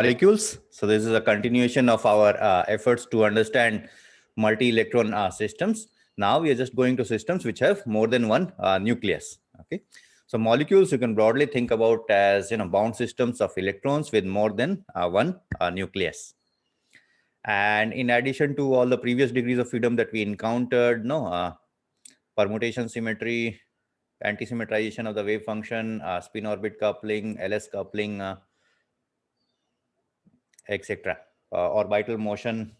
molecules. So this is a continuation of our efforts to understand multi-electron systems. Now we are just going to systems which have more than one nucleus. Okay. So molecules you can broadly think about as bound systems of electrons with more than one nucleus. And in addition to all the previous degrees of freedom that we encountered, permutation symmetry, anti-symmetrization of the wave function, spin orbit coupling, LS coupling, etc. Orbital motion,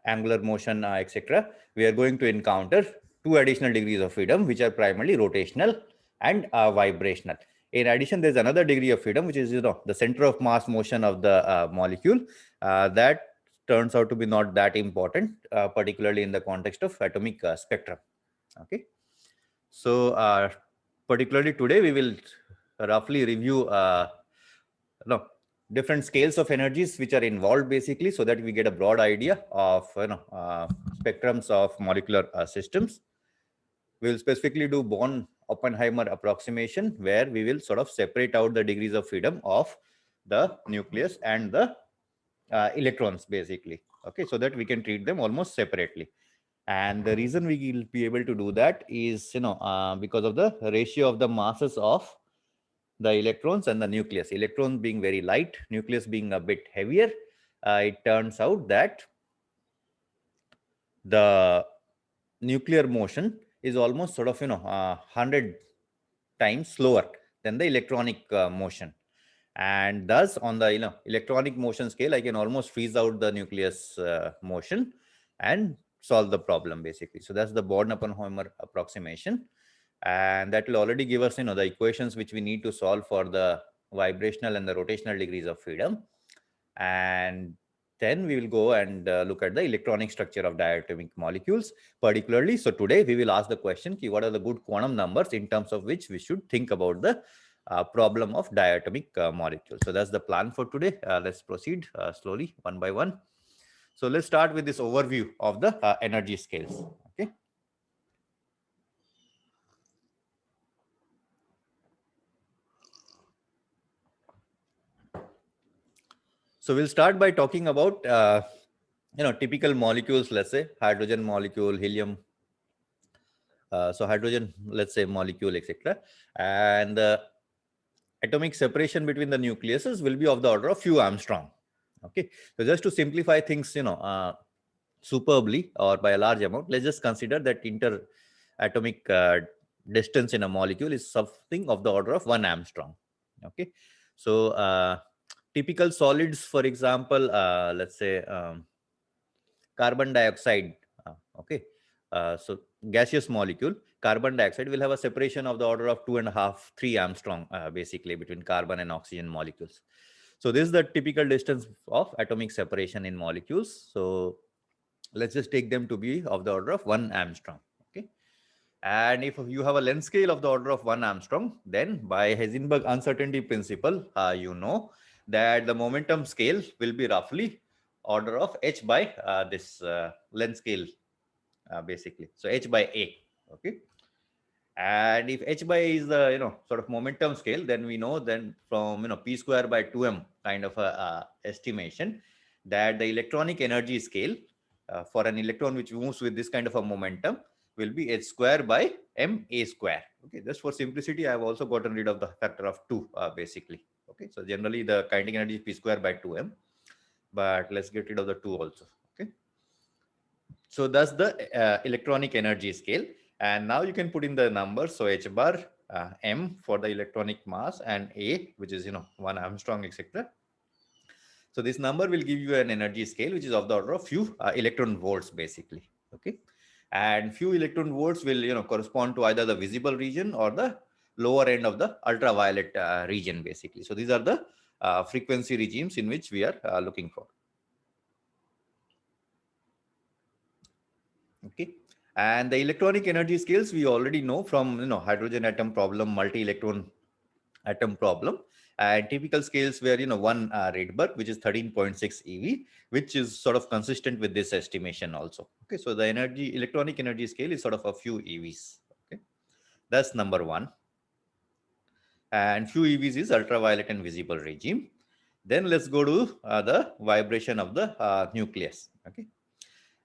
angular motion, etc. We are going to encounter two additional degrees of freedom, which are primarily rotational and vibrational. In addition, there's another degree of freedom, which is the center of mass motion of the molecule. That turns out to be not that important, particularly in the context of atomic spectrum. Okay. So particularly today, we will roughly review different scales of energies which are involved, basically, so that we get a broad idea of spectrums of molecular systems. We will specifically do Born-Oppenheimer approximation, where we will sort of separate out the degrees of freedom of the nucleus and the electrons, basically. Okay, so that we can treat them almost separately. And the reason we will be able to do that is because of the ratio of the masses of the electrons and the nucleus. Electrons being very light, nucleus being a bit heavier, it turns out that the nuclear motion is almost sort of 100 times slower than the electronic motion. And thus on the electronic motion scale, I can almost freeze out the nucleus motion and solve the problem, basically. So that's the Born-Oppenheimer approximation. And that will already give us the equations which we need to solve for the vibrational and the rotational degrees of freedom. And then we will go and look at the electronic structure of diatomic molecules particularly. So today we will ask the question, what are the good quantum numbers in terms of which we should think about the problem of diatomic molecules. So that's the plan for today. Let's proceed slowly, one by one. So let's start with this overview of the energy scales. Okay. So we'll start by talking about typical molecules. Let's say hydrogen molecule, helium. So hydrogen, let's say molecule, etc. And atomic separation between the nucleuses will be of the order of few Armstrong. Okay. So just to simplify things, superbly or by a large amount, let's just consider that interatomic distance in a molecule is something of the order of 1 Armstrong. Okay. So typical solids, for example, let's say carbon dioxide. Okay. So gaseous molecule, carbon dioxide will have a separation of the order of 2.5, 3 Armstrong, basically, between carbon and oxygen molecules. So this is the typical distance of atomic separation in molecules. So let's just take them to be of the order of 1 Armstrong. Okay. And if you have a length scale of the order of 1 Armstrong, then by Heisenberg uncertainty principle, you know that the momentum scale will be roughly order of h by this length scale, basically. So h by a. Okay. And if h by a is the sort of momentum scale, then we know then from p square by 2m kind of a estimation that the electronic energy scale for an electron which moves with this kind of a momentum will be h square by m a square. Okay, just for simplicity, I have also gotten rid of the factor of 2, basically. Okay, so generally the kinetic energy is p square by 2m, but let's get rid of the 2 also. Okay, so that's the electronic energy scale. And now you can put in the numbers. So h bar, m for the electronic mass, and a, which is 1 Armstrong, etc. So this number will give you an energy scale which is of the order of few electron volts, basically. Okay, and few electron volts will correspond to either the visible region or the lower end of the ultraviolet region, basically. So these are the frequency regimes in which we are looking for. Okay, and the electronic energy scales we already know from hydrogen atom problem, multi-electron atom problem, and typical scales where 1 Rydberg, which is 13.6 eV, which is sort of consistent with this estimation also. Okay, so the electronic energy scale is sort of a few EVs. Okay, that's number one. And few EVs is ultraviolet and visible regime. Then let's go to the vibration of the nucleus. Okay.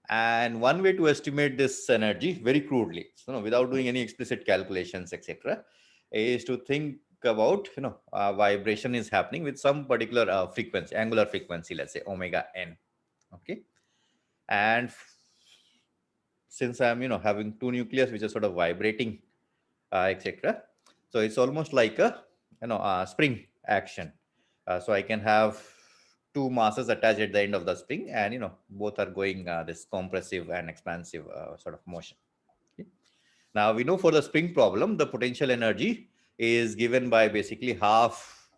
And one way to estimate this energy very crudely, without doing any explicit calculations, etc., is to think about, vibration is happening with some particular frequency, angular frequency, let's say omega n. Okay. And since I'm, having two nucleus which are sort of vibrating, etc., so it's almost like a spring action. So I can have two masses attached at the end of the spring, and both are going this compressive and expansive sort of motion. Okay. Now we know for the spring problem, the potential energy is given by basically half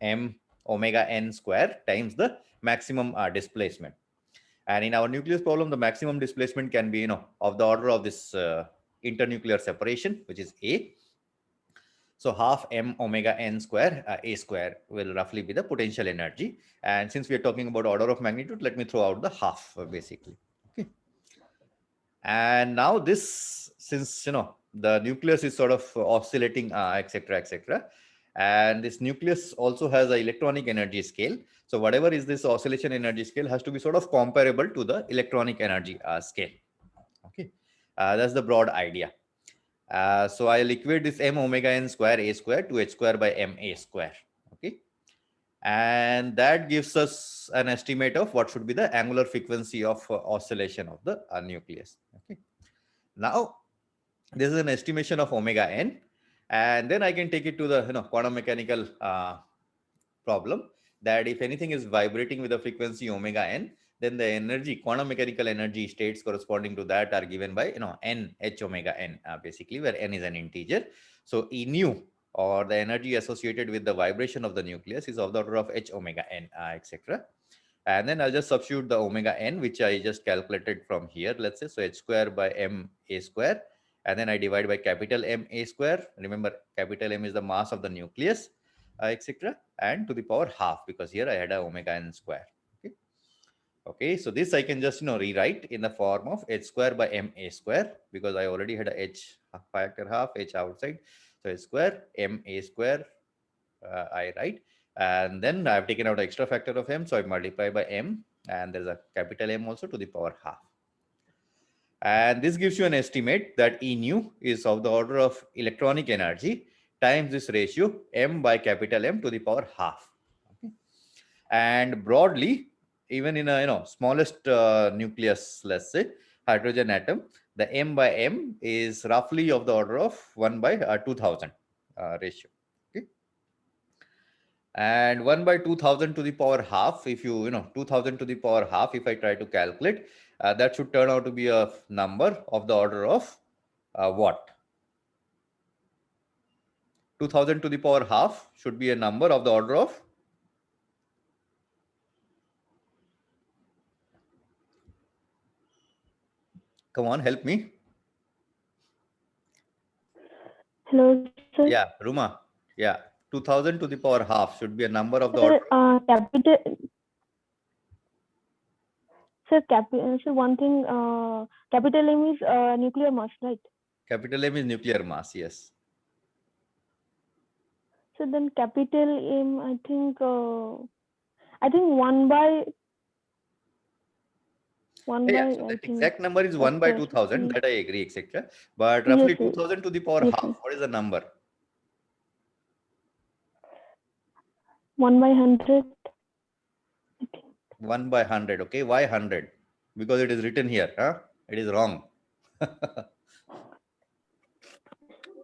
m omega n square times the maximum displacement. And in our nucleus problem, the maximum displacement can be of the order of this internuclear separation, which is A. So half m omega n square, A square, will roughly be the potential energy. And since we are talking about order of magnitude, let me throw out the half basically. Okay. And now this, since the nucleus is sort of oscillating, etc., etc., and this nucleus also has an electronic energy scale. So whatever is this oscillation energy scale has to be sort of comparable to the electronic energy scale. Okay, that's the broad idea. So I'll equate this m omega n square A square to h square by m A square. Okay, and that gives us an estimate of what should be the angular frequency of oscillation of the nucleus. Okay, now this is an estimation of omega n, and then I can take it to the quantum mechanical problem, that if anything is vibrating with a frequency omega n, then the energy, quantum mechanical energy states corresponding to that are given by n h omega n, basically, where n is an integer. So E nu, or the energy associated with the vibration of the nucleus, is of the order of h omega n, etc. And then I'll just substitute the omega n, which I just calculated from here, let's say. So h square by m A square, and then I divide by capital M A square. Remember, capital M is the mass of the nucleus, etc., and to the power half, because here I had a omega n square. Okay, so this I can just rewrite in the form of h square by m A square, because I already had a h factor half, h outside. So h square m A square, I write, and then I've taken out an extra factor of m, so I multiply by m, and there's a capital M also to the power half. And this gives you an estimate that E nu is of the order of electronic energy times this ratio m by capital M to the power half. Okay. And broadly, even in a smallest nucleus, let's say hydrogen atom, the m by m is roughly of the order of 1 by 2000 ratio. Okay. And 1 by 2000 to the power half, if 2000 to the power half, if I try to calculate, that should turn out to be a number of the order of what? 2000 to the power half should be a number of the order of, come on, help me. Hello, sir. Yeah, Ruma. Yeah, 2000 to the power half should be a number of the order. So one thing, capital M is nuclear mass, right? Capital M is nuclear mass, yes. So then capital M, I think 1 by so that exact number is 1 by 2000, that I agree, etc. But roughly 2000 to the power half, what is the number? 1 by 100. 1 by 100, okay. Why 100? Because it is written here, huh? It is wrong.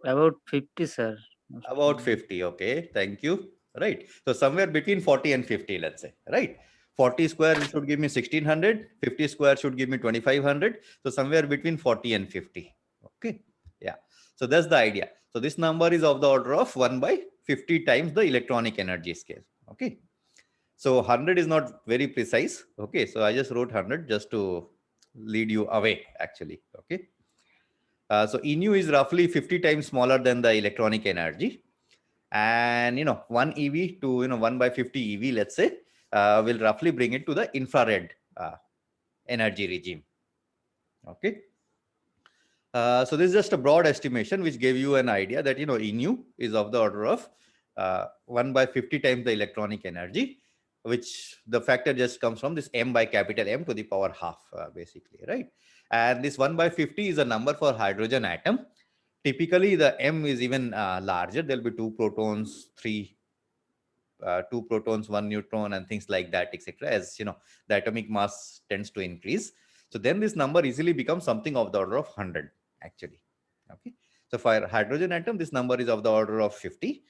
About 50, sir. About 50, okay. Thank you. Right. So somewhere between 40 and 50, let's say, right? 40 square should give me 1600, 50 square should give me 2500. So somewhere between 40 and 50. Okay. Yeah. So that's the idea. So this number is of the order of 1 by 50 times the electronic energy scale. Okay. So 100 is not very precise. Okay. So I just wrote 100 just to lead you away, actually. Okay. So E nu is roughly 50 times smaller than the electronic energy. And 1 EV to 1 by 50 EV, let's say, will roughly bring it to the infrared energy regime. Okay. So this is just a broad estimation which gave you an idea that E nu is of the order of 1 by 50 times the electronic energy. And 1 by 50 EV, let's say, will roughly bring it to the infrared energy regime. Okay. So this is just a broad estimation which gave you an idea that E nu is of the order of 1 by 50 times the electronic energy. And 1 by 50 EV, let's say, will roughly bring it to the infrared energy regime. Okay. So this is just a broad estimation which gave you an idea that E nu is of the order of 1 by 50 times the electronic energy. And which the factor just comes from this m by capital M to the power half, basically, right? And this 1 by 50 is a number for hydrogen atom. Typically, the M is even larger. There'll be 2 protons, 2 protons, 1 neutron, and things like that, etc. As you know, the atomic mass tends to increase. So then this number easily becomes something of the order of 100, actually. Okay. So for hydrogen atom, this number is of the order of 50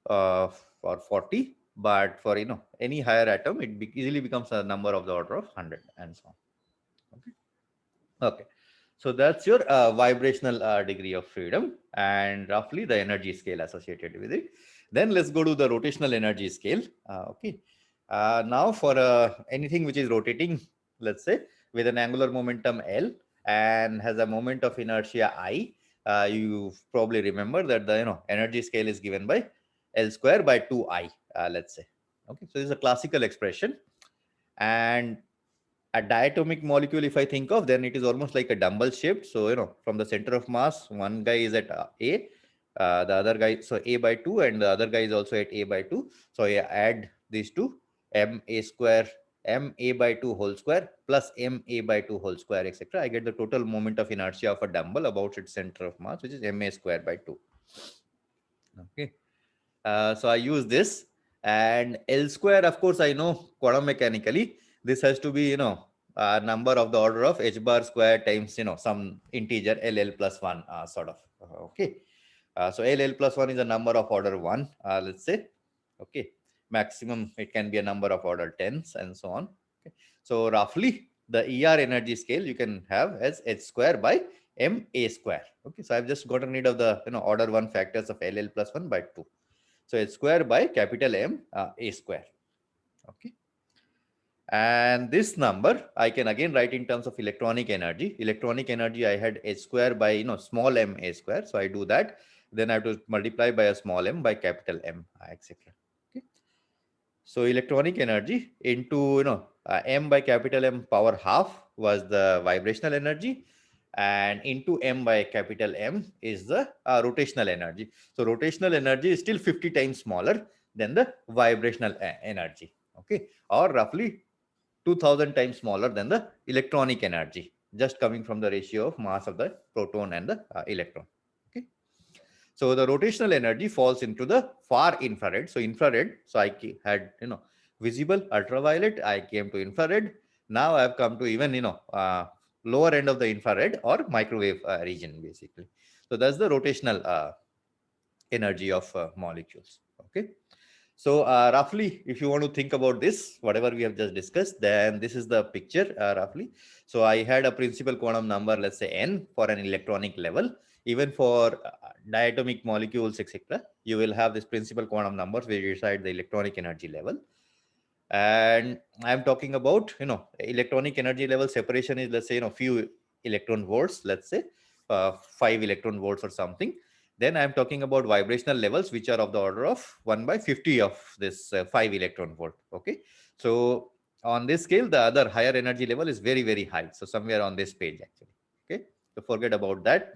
or 40. But for any higher atom, it easily becomes a number of the order of 100 and so on. Okay. Okay. So that's your vibrational degree of freedom and roughly the energy scale associated with it. Then let's go to the rotational energy scale. Okay. Now for anything which is rotating, let's say with an angular momentum L and has a moment of inertia I, you probably remember that the energy scale is given by L square by 2I, let's say. Okay. So this is a classical expression. And a diatomic molecule, if I think of, then it is almost like a dumbbell shaped. So, from the center of mass, one guy is at A, the other guy, so A by 2, and the other guy is also at A by 2. So I add these two, MA square, MA by 2 whole square plus MA by 2 whole square, etc. I get the total moment of inertia of a dumbbell about its center of mass, which is MA square by 2. Okay. So I use this, and L square, of course, I know quantum mechanically, this has to be, a number of the order of h bar square times, some integer LL plus 1 sort of. Okay. So LL plus 1 is a number of order 1, let's say. Okay. Maximum, it can be a number of order 10s and so on. Okay. So roughly, the ER energy scale you can have as h square by MA square. Okay. So I've just gotten rid of the, order 1 factors of LL plus 1 by 2. So h square by capital M A square. Okay. And this number I can again write in terms of electronic energy. Electronic energy, I had h square by small m A square. So I do that. Then I have to multiply by a small m by capital M, etc. Okay. So electronic energy into m by capital M power half was the vibrational energy, and into m by capital M is the rotational energy. So rotational energy is still 50 times smaller than the vibrational energy. Okay, or roughly 2000 times smaller than the electronic energy, just coming from the ratio of mass of the proton and the electron. Okay. So the rotational energy falls into the far infrared. So infrared, so I had, visible, ultraviolet, I came to infrared. Now I have come to even, lower end of the infrared or microwave region, basically. So that's the rotational energy of molecules. Okay. So roughly, if you want to think about this, whatever we have just discussed, then this is the picture roughly. So I had a principal quantum number, let's say n, for an electronic level. Even for diatomic molecules, etc., you will have this principal quantum numbers where you decide the electronic energy level. And I'm talking about, electronic energy level separation is, let's say, few electron volts, let's say 5 electron volts or something. Then I'm talking about vibrational levels, which are of the order of 1 by 50 of this 5 electron volt. Okay. So on this scale, the other higher energy level is very, very high. So somewhere on this page, actually. Okay. So forget about that.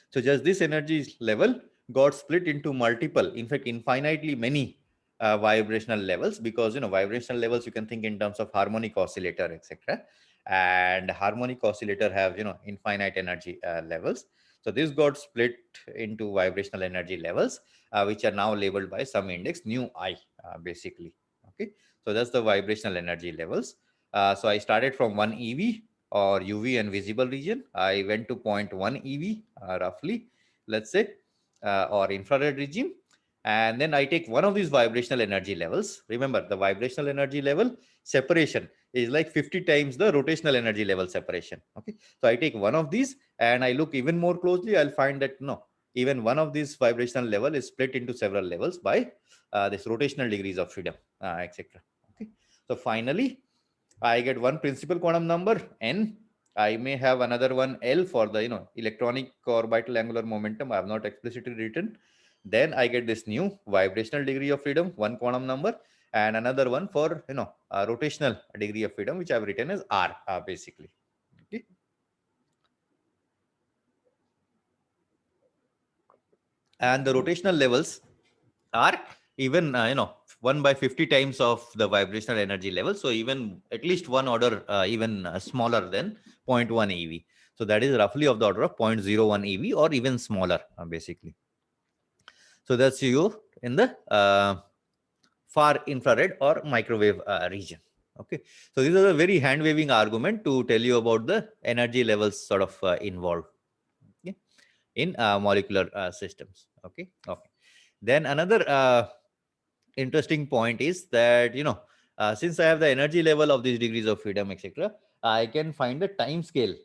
So just this energy level got split into multiple, in fact, infinitely many vibrational levels, because vibrational levels you can think in terms of harmonic oscillator, etc. And harmonic oscillator have infinite energy levels. So this got split into vibrational energy levels, which are now labeled by some index nu I, basically. Okay, so that's the vibrational energy levels. So I started from 1 eV or UV and visible region. I went to 0.1 eV roughly, let's say, or infrared regime. And then I take one of these vibrational energy levels. Remember, the vibrational energy level separation is like 50 times the rotational energy level separation. Okay, so I take one of these and I look even more closely. I'll find that no, even one of these vibrational level is split into several levels by this rotational degrees of freedom, etc. Okay, so finally, I get one principal quantum number n. I may have another one L for the electronic orbital angular momentum. I have not explicitly written. Then I get this new vibrational degree of freedom, one quantum number, and another one for rotational degree of freedom, which I've written as R, basically. Okay. And the rotational levels are even 1 by 50 times of the vibrational energy level. So even at least one order even smaller than 0.1 eV. So that is roughly of the order of 0.01 eV or even smaller basically. So that's you in the far infrared or microwave region. Okay, so this is a very hand waving argument to tell you about the energy levels sort of involved in molecular systems. Okay. Then another interesting point is that, since I have the energy level of these degrees of freedom, etc., I can find the time scale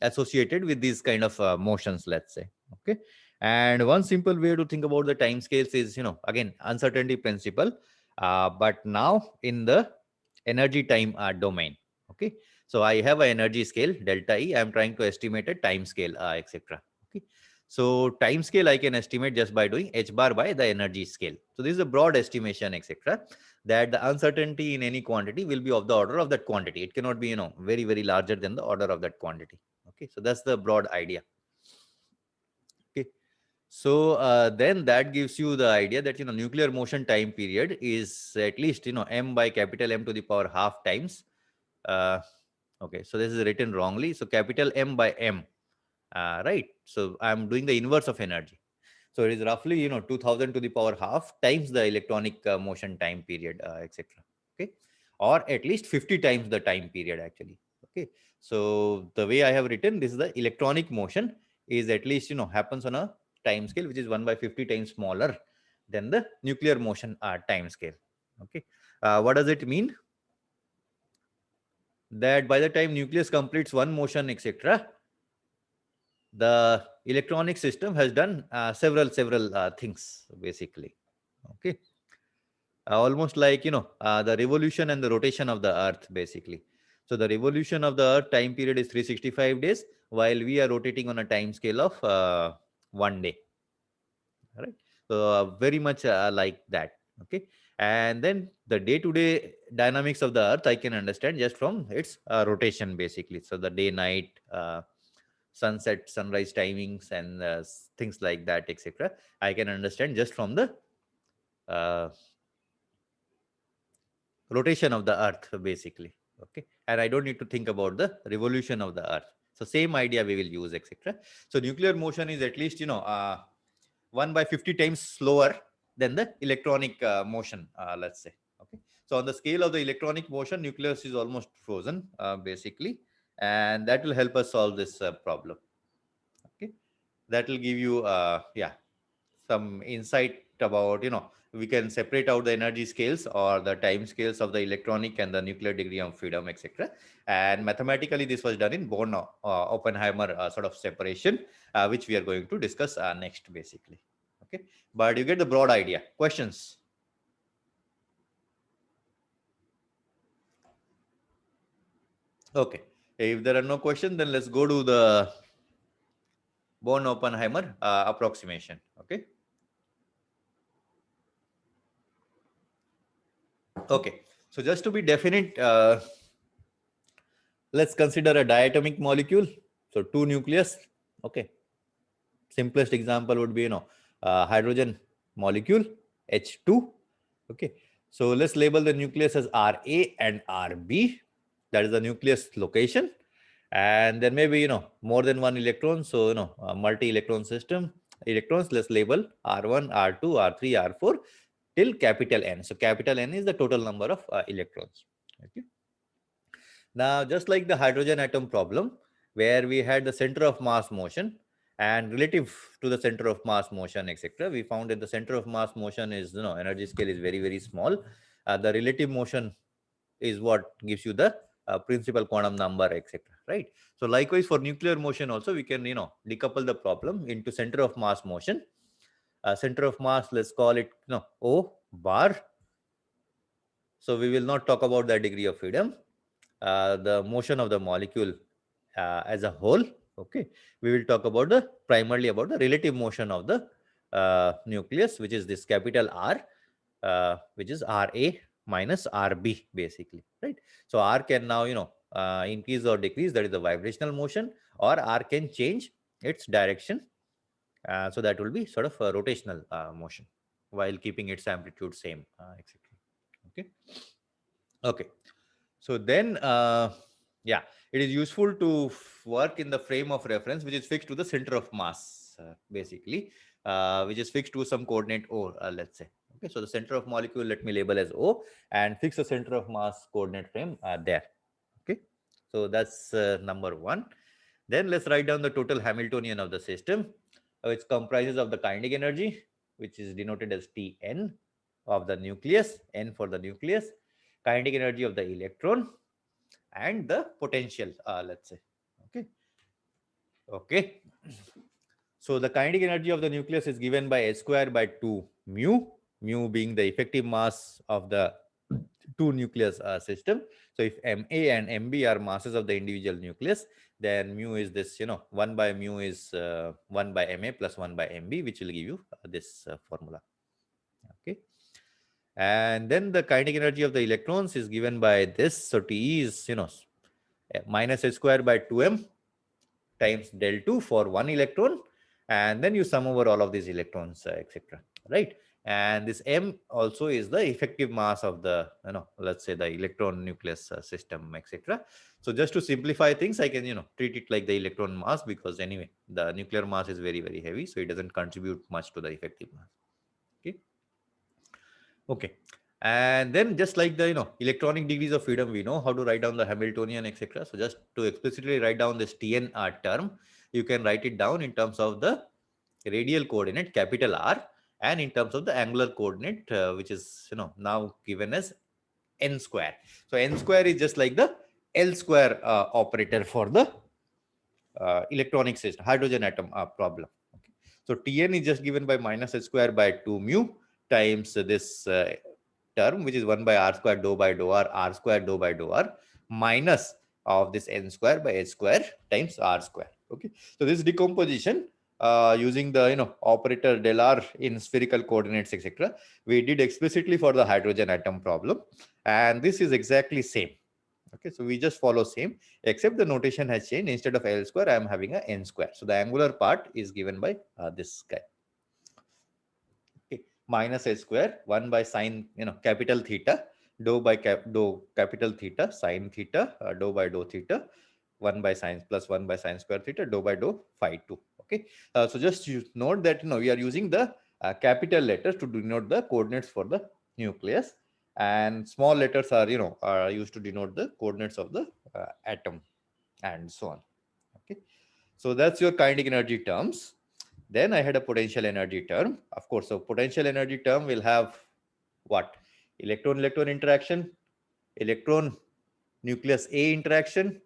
associated with these kind of motions, let's say. Okay, and one simple way to think about the time scales is, again, uncertainty principle, but now in the energy time domain. Okay, so I have an energy scale delta E. I'm trying to estimate a time scale, etc. Okay, so time scale I can estimate just by doing h bar by the energy scale. So this is a broad estimation, etc., that the uncertainty in any quantity will be of the order of that quantity. It cannot be, very, very larger than the order of that quantity. Okay, so that's the broad idea. Okay, so then that gives you the idea that, nuclear motion time period is at least, m by capital M to the power half times. Okay, so this is written wrongly. So capital M by M, right? So I'm doing the inverse of energy. So it is roughly, 2000 to the power half times the electronic motion time period, etc. Okay, or at least 50 times the time period actually. Okay, so the way I have written this is the electronic motion is at least, happens on a time scale which is 1 by 50 times smaller than the nuclear motion time scale. Okay, what does it mean? That by the time nucleus completes one motion, etc., the electronic system has done several things basically. Okay, almost like, the revolution and the rotation of the earth basically. So the revolution of the earth time period is 365 days, while we are rotating on a time scale of 1 day, right? So very much like that. Okay, and then the day-to-day dynamics of the earth I can understand just from its rotation basically. So the day night sunset sunrise timings and things like that, etc., I can understand just from the rotation of the earth basically. Okay, and I don't need to think about the revolution of the earth. So same idea we will use, etc. So nuclear motion is at least, 1 by 50 times slower than the electronic motion, let's say. Okay, so on the scale of the electronic motion, nucleus is almost frozen basically, and that will help us solve this problem. Okay, that will give you some insight about, we can separate out the energy scales or the time scales of the electronic and the nuclear degree of freedom, etc. And mathematically this was done in Born Oppenheimer sort of separation, which we are going to discuss next basically. Okay, but you get the broad idea. Questions? Okay, if there are no questions, then let's go to the Born Oppenheimer approximation. Okay. Okay, so just to be definite, let's consider a diatomic molecule. So two nucleus. Okay, simplest example would be, hydrogen molecule H2. Okay, so let's label the nucleus as Ra and Rb. That is the nucleus location, and there may be, more than one electron. So, a multi-electron system. Electrons, let's label R1, R2, R3, R4 till capital N. So capital N is the total number of electrons. Okay. Now, just like the hydrogen atom problem, where we had the center of mass motion and relative to the center of mass motion, etc., we found that the center of mass motion is, energy scale is very, very small. The relative motion is what gives you the principal quantum number, etc., right? So likewise for nuclear motion also, we can, decouple the problem into center of mass motion. Center of mass, let's call it, O bar. So we will not talk about the degree of freedom. The motion of the molecule as a whole. Okay, we will talk about the primarily about the relative motion of the nucleus, which is this capital R, which is Ra minus Rb basically, right? So R can now, increase or decrease, that is the vibrational motion, or R can change its direction. So that will be sort of a rotational motion while keeping its amplitude same, etc. Okay. Okay. So then, yeah, it is useful to work in the frame of reference, which is fixed to the center of mass, basically, which is fixed to some coordinate O, let's say. Okay, so the center of molecule, let me label as O, and fix the center of mass coordinate frame there. Okay, so that's number one. Then let's write down the total Hamiltonian of the system, which comprises of the kinetic energy, which is denoted as Tn of the nucleus, N for the nucleus, kinetic energy of the electron, and the potential, let's say. Okay. Okay. So the kinetic energy of the nucleus is given by h square by 2 mu, mu being the effective mass of the two nucleus system. So if Ma and Mb are masses of the individual nucleus, then mu is this, 1 by mu is 1 by Ma plus 1 by Mb, which will give you this formula. Okay. And then the kinetic energy of the electrons is given by this. So Te is, minus h square by 2m times del 2 for one electron, and then you sum over all of these electrons, etc. Right? And this m also is the effective mass of the, let's say the electron nucleus system, etc. So just to simplify things, I can, treat it like the electron mass, because anyway, the nuclear mass is very, very heavy, so it doesn't contribute much to the effective mass. Okay. Okay. And then just like the, electronic degrees of freedom, we know how to write down the Hamiltonian, etc. So just to explicitly write down this Tn term, you can write it down in terms of the radial coordinate, capital R, and in terms of the angular coordinate, which is, now given as n square. So n square is just like the L square operator for the electronic system, hydrogen atom problem. Okay. So Tn is just given by minus h square by 2 mu times this term, which is 1 by r square dou by dou r square dou by dou r, minus of this n square by h square times r square. Okay. So this decomposition using the operator del r in spherical coordinates, etc., we did explicitly for the hydrogen atom problem, and this is exactly same. Okay, so we just follow same, except the notation has changed. Instead of L square, I am having a n square. So the angular part is given by this guy. Okay, minus h square 1 by sine, capital theta, dou by dou capital theta, sine theta, dou by dou theta, 1 by sine plus 1 by sine square theta, dou by dou phi 2. Okay, so just note that we are using the capital letters to denote the coordinates for the nucleus, and small letters are are used to denote the coordinates of the atom, and so on. Okay, so that's your kinetic energy terms. Then I had a potential energy term, of course. So potential energy term will have what? Electron electron interaction, electron nucleus A interaction,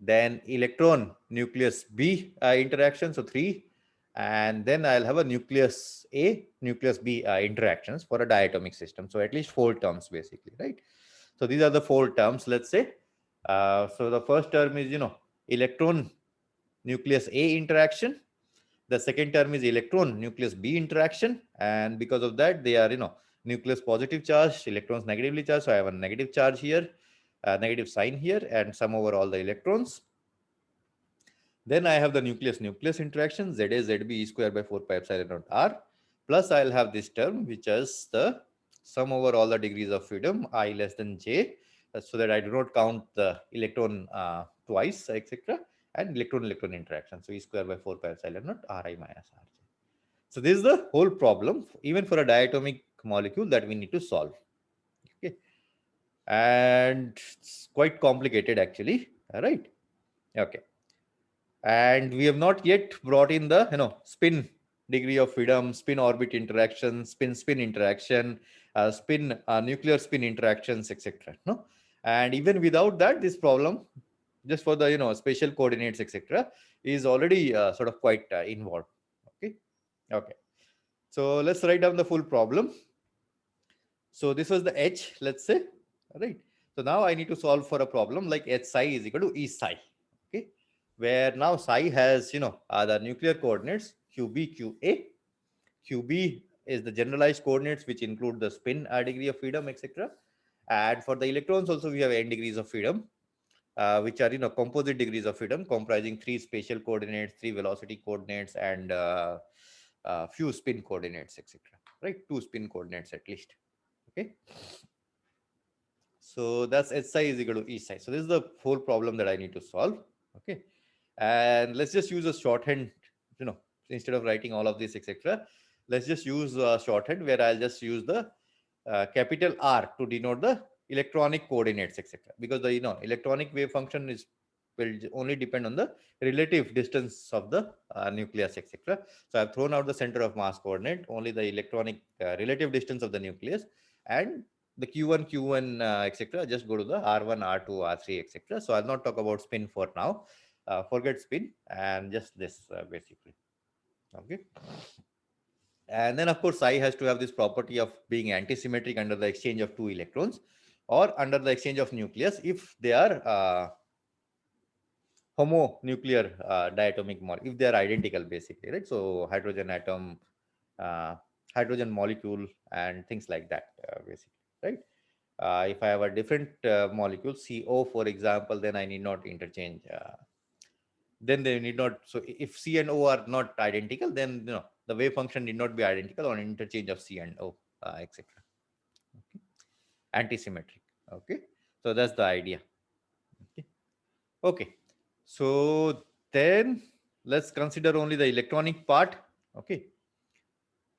then electron nucleus B interaction, so 3, and then I'll have a nucleus A, nucleus B interactions for a diatomic system. So at least 4 terms basically, right? So these are the 4 terms, let's say. So the first term is, electron nucleus A interaction. The second term is electron nucleus B interaction, and because of that, they are, nucleus positive charge, electrons negatively charged. So I have a negative charge here, negative sign here, and sum over all the electrons. Then I have the nucleus-nucleus interaction, Za Zb e square by 4 pi epsilon naught r. Plus I'll have this term, which is the sum over all the degrees of freedom, I less than j, so that I do not count the electron twice, etc. And electron-electron interaction. So e square by 4 pi epsilon naught ri minus rj. So this is the whole problem, even for a diatomic molecule, that we need to solve. Okay. And it's quite complicated actually. All right. Okay. And we have not yet brought in the spin degree of freedom, spin orbit interaction, spin interaction, spin nuclear spin interactions, etc. No, and even without that, this problem, just for the spatial coordinates, etc., is already sort of quite involved. Okay. Okay. So let's write down the full problem. So this was the H, let's say. All right. So now I need to solve for a problem like H psi is equal to E psi. Okay, where now psi has the nuclear coordinates QB, QA. QB is the generalized coordinates which include the spin degree of freedom, etc. And for the electrons also we have n degrees of freedom, which are composite degrees of freedom comprising 3 spatial coordinates, 3 velocity coordinates, and few spin coordinates, etc. Right, 2 spin coordinates at least. Okay. So that's SI is equal to ESI. So this is the whole problem that I need to solve. Okay. And let's just use a shorthand, instead of writing all of this, etc. Let's just use a shorthand where I'll just use the capital R to denote the electronic coordinates, etc. Because the electronic wave function will only depend on the relative distance of the nucleus, etc. So I've thrown out the center of mass coordinate, only the electronic relative distance of the nucleus, and the q1 etc. just go to the r1 r2 r3 etc. So I'll not talk about spin for now. Forget spin and just this basically. Okay. And then of course psi has to have this property of being antisymmetric under the exchange of two electrons or under the exchange of nucleus if they are homonuclear diatomic molecule, if they are identical basically, right? So hydrogen atom, hydrogen molecule and things like that basically, right? If I have a different molecule, CO for example, then I need not interchange. Then they need not. So if C and O are not identical, then the wave function need not be identical on interchange of C and O, etc. Okay. Antisymmetric. Okay. So that's the idea. Okay. Okay. So then let's consider only the electronic part. Okay.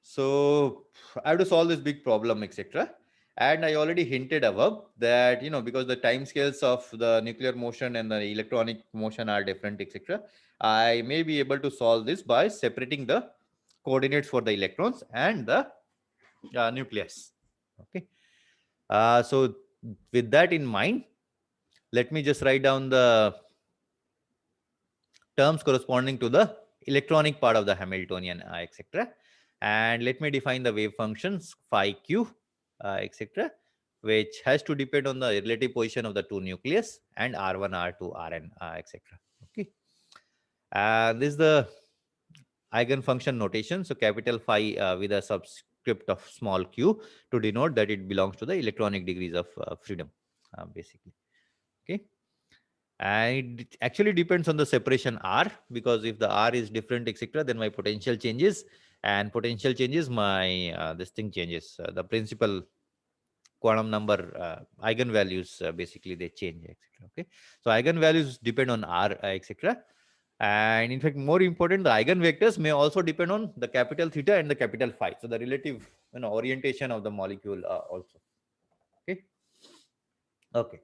So I have to solve this big problem, etc. And I already hinted above that, because the time scales of the nuclear motion and the electronic motion are different, etc. I may be able to solve this by separating the coordinates for the electrons and the nucleus. Okay. So with that in mind, let me just write down the terms corresponding to the electronic part of the Hamiltonian, etc. And let me define the wave functions phi q, etc., which has to depend on the relative position of the two nucleus and r1, r2, rn, etc. Okay. This is the eigenfunction notation. So capital phi with a subscript of small q to denote that it belongs to the electronic degrees of freedom, basically. Okay. And it actually depends on the separation R, because if the R is different, etc., then my potential changes, and potential changes, my this thing changes. The principal quantum number eigenvalues basically they change, etc. Okay, so eigenvalues depend on R, etc. And in fact, more important, the eigenvectors may also depend on the capital theta and the capital phi. So the relative orientation of the molecule also. Okay. Okay.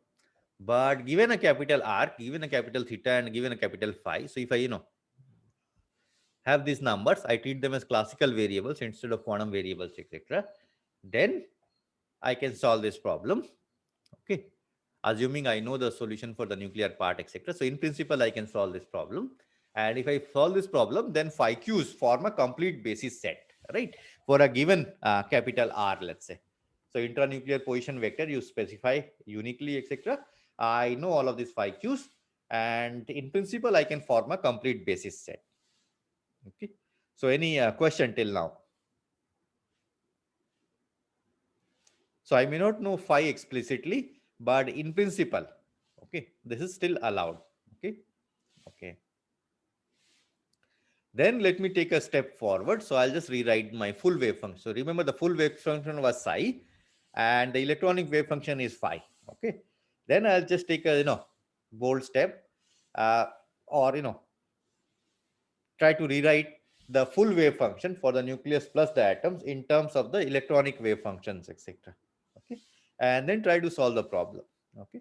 But given a capital R, given a capital theta, and given a capital phi, so if I, have these numbers, I treat them as classical variables instead of quantum variables, etc., then I can solve this problem. Okay. Assuming I know the solution for the nuclear part, etc. So in principle, I can solve this problem. And if I solve this problem, then phi q's form a complete basis set, right? For a given capital R, let's say. So intranuclear position vector, you specify uniquely, etc. I know all of these phi q's, and in principle, I can form a complete basis set. Okay. So any question till now? So I may not know phi explicitly, but in principle, okay, this is still allowed. Okay. Okay. Then let me take a step forward. So I'll just rewrite my full wave function. So remember, the full wave function was psi, and the electronic wave function is phi. Okay. Then I'll just take a bold step, or try to rewrite the full wave function for the nucleus plus the atoms in terms of the electronic wave functions, etc. Okay. And then try to solve the problem. Okay.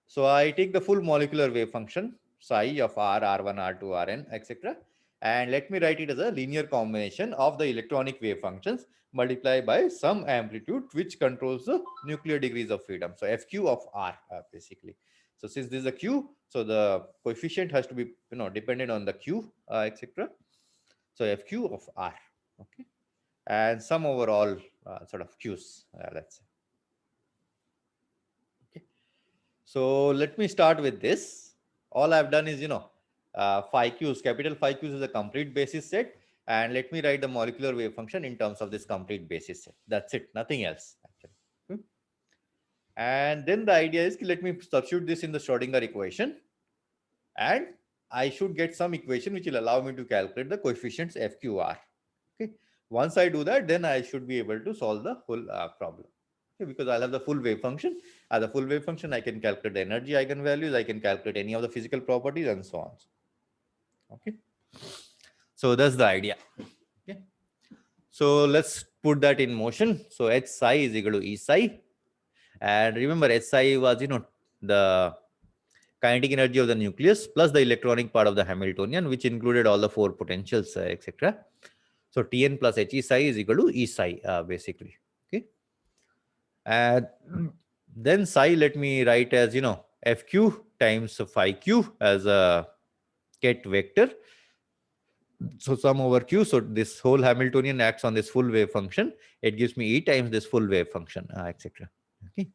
So I take the full molecular wave function psi of r, r1, r2, rn, etc. And let me write it as a linear combination of the electronic wave functions multiplied by some amplitude which controls the nuclear degrees of freedom. So fq of r basically. So since this is a q, so the coefficient has to be dependent on the q, etc. So fq of r. Okay. And some overall sort of q's, let's say. So let me start with this. All I've done is, phi q's, capital phi q's is a complete basis set. And let me write the molecular wave function in terms of this complete basis set. That's it, nothing else actually. And then the idea is, let me substitute this in the Schrodinger equation. And I should get some equation which will allow me to calculate the coefficients FQR. Okay. Once I do that, then I should be able to solve the whole problem. Okay, because I'll have the full wave function. As a full wave function, I can calculate the energy eigenvalues, I can calculate any of the physical properties and so on. Okay. So that's the idea. Okay. So let's put that in motion. So H psi is equal to E psi. And remember, H psi was, the kinetic energy of the nucleus plus the electronic part of the Hamiltonian, which included all the four potentials, etc. So Tn plus He psi is equal to E psi, basically. Okay. And then psi, let me write as, Fq times phi q as a ket vector. So sum over q. So this whole Hamiltonian acts on this full wave function. It gives me E times this full wave function, etc. Okay.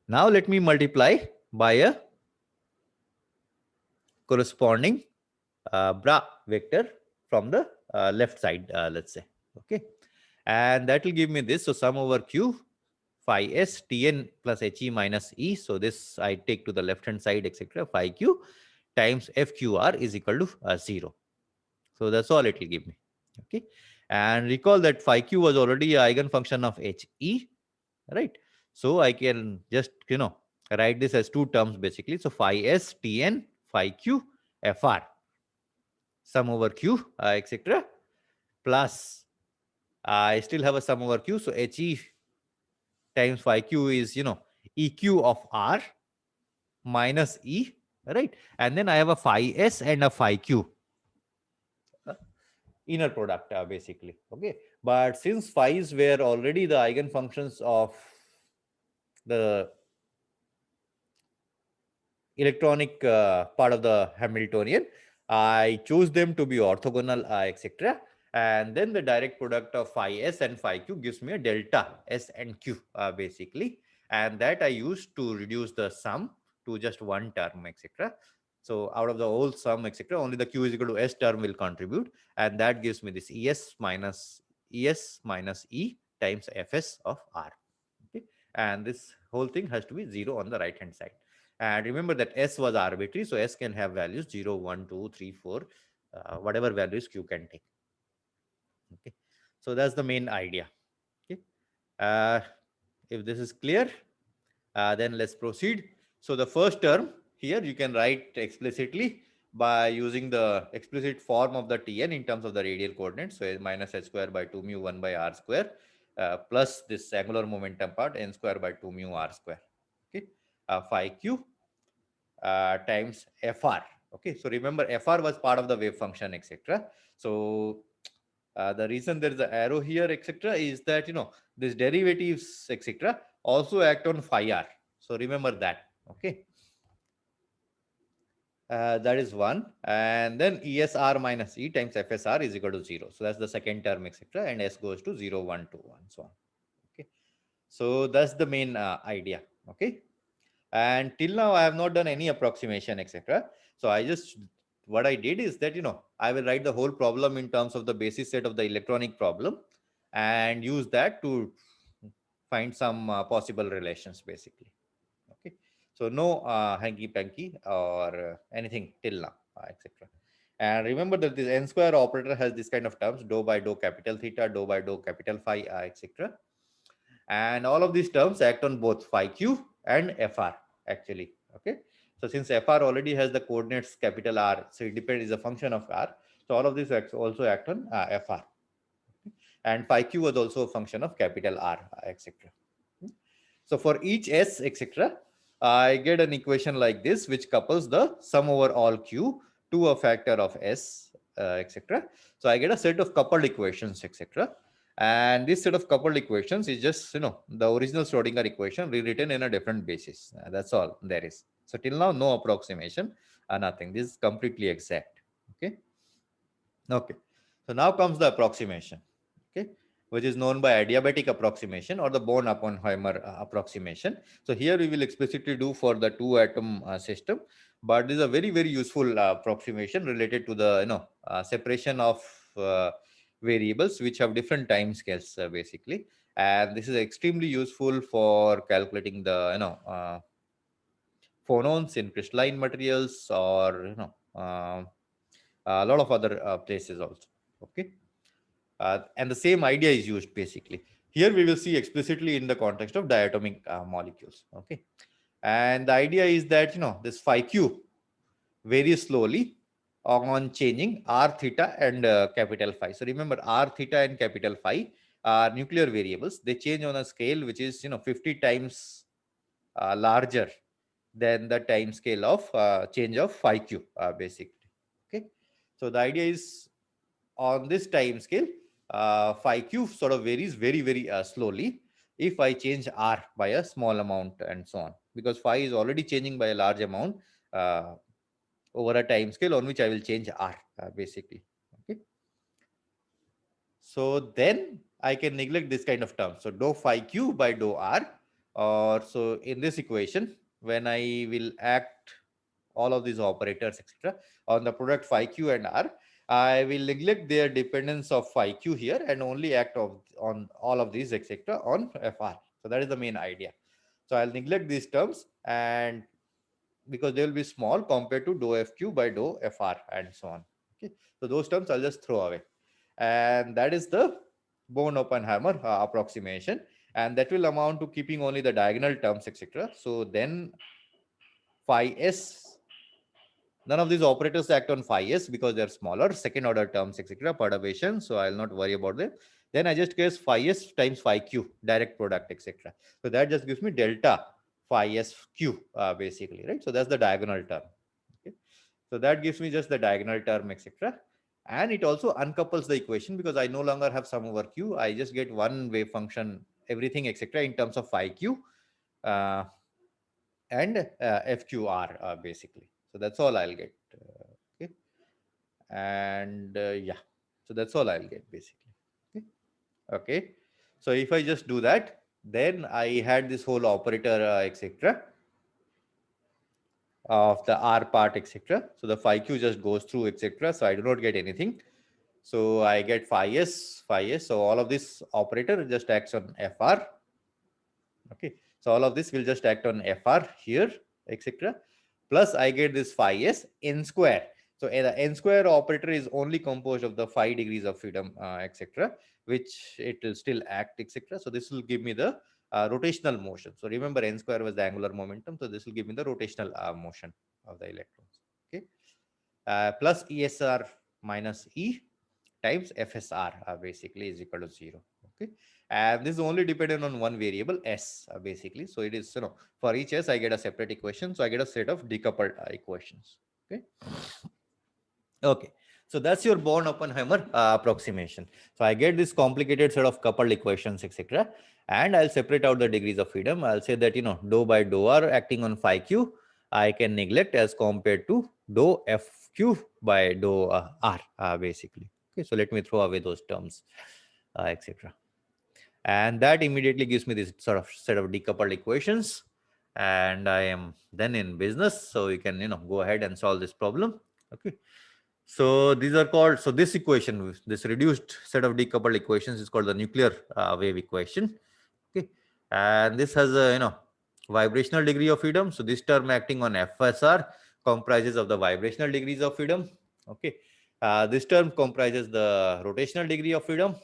Now let me multiply by a corresponding bra vector from the left side, let's say. Okay. And that will give me this. So sum over q phi s Tn plus He minus E. So this I take to the left hand side, etc. Phi q times FQR is equal to 0. So that's all it will give me. Okay. And recall that phi q was already an eigenfunction of He, right? So I can just, write this as two terms basically. So phi s Tn phi q Fr sum over q, etc. plus I still have a sum over q. So He times phi q is, EQ of R minus E, right? And then I have a phi S and a phi Q. Inner product, basically. Okay. But since phi's were already the eigenfunctions of the electronic part of the Hamiltonian, I chose them to be orthogonal, etc. And then the direct product of phi S and phi Q gives me a delta S and Q, basically. And that I used to reduce the sum to just one term, etc. So out of the whole sum, etc., only the Q is equal to S term will contribute. And that gives me this ES minus E times Fs of R. Okay. And this whole thing has to be 0 on the right hand side. And remember that S was arbitrary. So S can have values 0, 1, 2, 3, 4, whatever values Q can take. Okay. So that's the main idea. Okay. If this is clear, then let's proceed. So the first term here you can write explicitly by using the explicit form of the Tn in terms of the radial coordinates. So minus h square by 2 mu 1 by r square plus this angular momentum part n square by 2 mu r square. Okay. Phi q times Fr. Okay. So remember Fr was part of the wave function, etc. So the reason there is an arrow here, etc., is that, these derivatives, etc., also act on phi r. So remember that. Okay. That is one. And then ESR minus E times FSR is equal to 0. So that's the second term, etc. And S goes to 0, 1, 2, 1, so on. Okay. So that's the main idea. Okay. And till now, I have not done any approximation, etc. So what I did is that, I will write the whole problem in terms of the basis set of the electronic problem and use that to find some possible relations, basically. Okay. So no hanky-panky or anything till now, etc. And remember that this n square operator has this kind of terms, dou by dou capital theta, dou by dou capital phi, etc. And all of these terms act on both phi q and Fr, actually. Okay. So since Fr already has the coordinates capital R, so it depends, is a function of R. So all of these also act on Fr. And phi q was also a function of capital R, etc. So for each S, etc., I get an equation like this, which couples the sum over all Q to a factor of S, etc. So I get a set of coupled equations, etc. And this set of coupled equations is just, the original Schrodinger equation rewritten in a different basis. That's all there is. So till now, no approximation, nothing. This is completely exact. Okay. Okay. So now comes the approximation. Okay, which is known by adiabatic approximation or the Born-Oppenheimer approximation. So here we will explicitly do for the two atom system, but this is a very, very useful approximation related to the separation of variables which have different time scales, basically. And this is extremely useful for calculating the phonons in crystalline materials or a lot of other places also. Okay. And the same idea is used basically. here we will see explicitly in the context of diatomic molecules. Okay. And the idea is that, this phi q varies slowly on changing r theta and capital phi. So remember, r theta and capital phi are nuclear variables. They change on a scale which is 50 times larger than the time scale of change of phi q, basically. Okay. So the idea is, on this time scale, phi q sort of varies very, very slowly if I change r by a small amount and so on, because phi is already changing by a large amount over a time scale on which I will change r, basically. Okay. So then I can neglect this kind of term. So dou phi q by dou r, or so in this equation, when I will act all of these operators, etc., on the product phi q and r, I will neglect their dependence of phi q here and only act on all of these, etc., on fr. So that is the main idea. So I'll neglect these terms, and because they will be small compared to dou fq by dou fr and so on. Okay, so those terms I'll just throw away, and that is the Born-Oppenheimer approximation, and that will amount to keeping only the diagonal terms, etc. So then phi s, none of these operators act on phi s because they're smaller, second order terms, etc., perturbation, so I'll not worry about them. Then I just guess phi s times phi q, direct product, etc. So that just gives me delta phi s q, basically, right? So that's the diagonal term. Okay. So that gives me just the diagonal term, etc. And it also uncouples the equation because I no longer have sum over q. I just get one wave function, everything, etc., in terms of phi q and fqr, basically. So that's all I'll get. Okay. And yeah, so that's all I'll get, basically. Okay. Okay. So if I just do that, then I had this whole operator, etc., of the r part, etc. So the phi q just goes through, etc. So I do not get anything. So I get phi s, phi s. So all of this operator just acts on fr. Okay. So all of this will just act on fr here, etc. Plus I get this phi s n square. So the n square operator is only composed of the 5 degrees of freedom, etc., which it will still act, etc. So this will give me the rotational motion. So remember, n square was the angular momentum. So this will give me the rotational motion of the electrons. Okay. Plus ESR minus E times FSR, basically is equal to 0. Okay. And this is only dependent on one variable s, basically. So it is, for each s I get a separate equation. So I get a set of decoupled equations. Okay. Okay. So that's your Born-Oppenheimer approximation. So I get this complicated set of coupled equations, etc. And I'll separate out the degrees of freedom. I'll say that, dou by dou r acting on phi q, I can neglect as compared to dou f q by dou r, basically. Okay. So let me throw away those terms, etc. And that immediately gives me this sort of set of decoupled equations. And I am then in business. So you can, go ahead and solve this problem. Okay. So these are called, so this equation, this reduced set of decoupled equations is called the nuclear wave equation. Okay. And this has a, vibrational degree of freedom. So this term acting on FSR comprises of the vibrational degrees of freedom. Okay. This term comprises the rotational degree of freedom